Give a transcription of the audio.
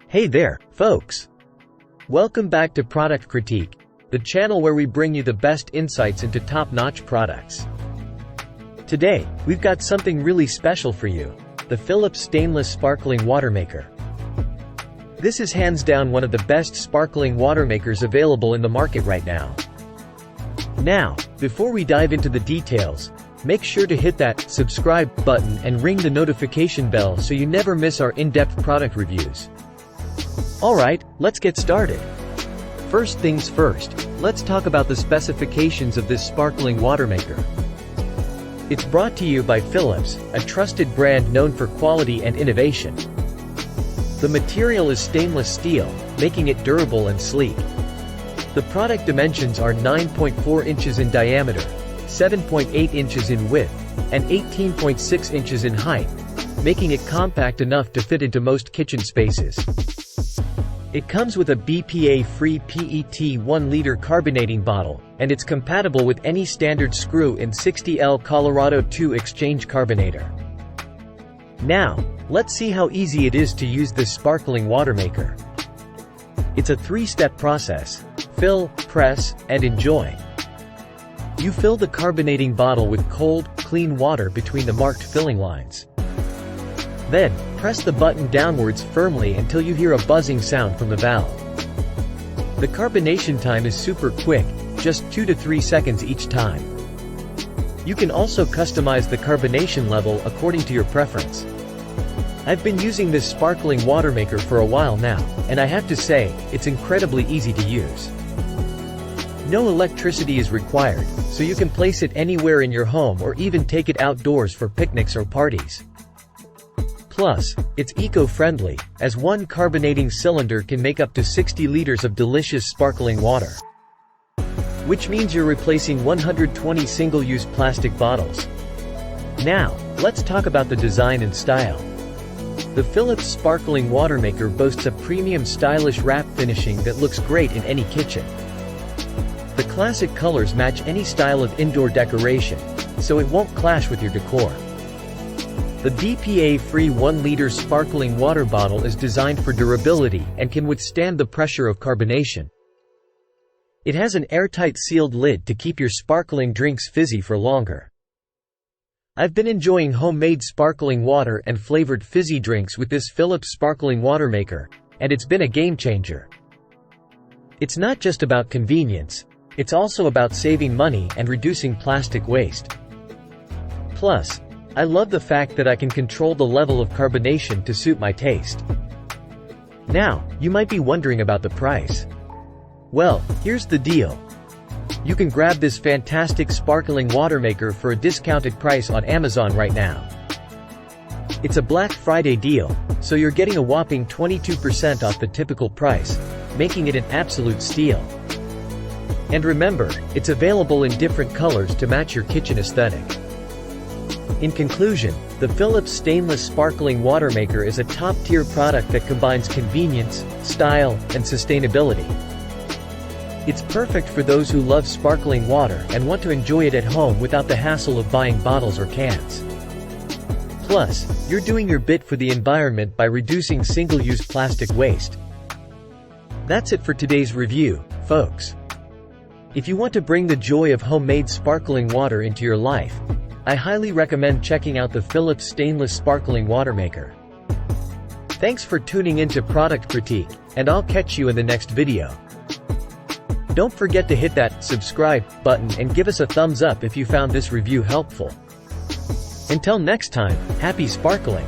Hey there, folks! Welcome back to Product Critique, the channel where we bring you the best insights into top-notch products. Today, we've got something really special for you, the Philips Stainless Sparkling Water Maker. This is hands down one of the best sparkling water makers available in the market right now. Now, before we dive into the details, make sure to hit that subscribe button and ring the notification bell so you never miss our in-depth product reviews. Alright, let's get started. First things first, let's talk about the specifications of this sparkling water maker. It's brought to you by Philips, a trusted brand known for quality and innovation. The material is stainless steel, making it durable and sleek. The product dimensions are 9.4 inches in diameter, 7.8 inches in width, and 18.6 inches in height, making it compact enough to fit into most kitchen spaces. It comes with a BPA-free PET 1-liter carbonating bottle, and it's compatible with any standard screw in 60L Colorado II exchange carbonator. Now, let's see how easy it is to use this sparkling water maker. It's a 3-step process: fill, press, and enjoy. You fill the carbonating bottle with cold, clean water between the marked filling lines. Then, press the button downwards firmly until you hear a buzzing sound from the valve. The carbonation time is super quick, just 2 to 3 seconds each time. You can also customize the carbonation level according to your preference. I've been using this sparkling water maker for a while now, and I have to say, it's incredibly easy to use. No electricity is required, so you can place it anywhere in your home or even take it outdoors for picnics or parties. Plus, it's eco-friendly, as one carbonating cylinder can make up to 60 liters of delicious sparkling water. Which means you're replacing 120 single-use plastic bottles. Now, let's talk about the design and style. The Philips Sparkling Water Maker boasts a premium stylish wrap finishing that looks great in any kitchen. The classic colors match any style of indoor decoration, so it won't clash with your decor. The BPA-free 1-liter sparkling water bottle is designed for durability and can withstand the pressure of carbonation. It has an airtight sealed lid to keep your sparkling drinks fizzy for longer. I've been enjoying homemade sparkling water and flavored fizzy drinks with this Philips Sparkling Water Maker, and it's been a game changer. It's not just about convenience, it's also about saving money and reducing plastic waste. Plus, I love the fact that I can control the level of carbonation to suit my taste. Now, you might be wondering about the price. Well, here's the deal. You can grab this fantastic sparkling water maker for a discounted price on Amazon right now. It's a Black Friday deal, so you're getting a whopping 22% off the typical price, making it an absolute steal. And remember, it's available in different colors to match your kitchen aesthetic. In conclusion, the Philips Stainless Sparkling Water Maker is a top-tier product that combines convenience, style, and sustainability. It's perfect for those who love sparkling water and want to enjoy it at home without the hassle of buying bottles or cans. Plus, you're doing your bit for the environment by reducing single-use plastic waste. That's it for today's review, folks. If you want to bring the joy of homemade sparkling water into your life, I highly recommend checking out the Philips Stainless Sparkling Water Maker. Thanks for tuning in to Product Critique, and I'll catch you in the next video. Don't forget to hit that subscribe button and give us a thumbs up if you found this review helpful. Until next time, happy sparkling!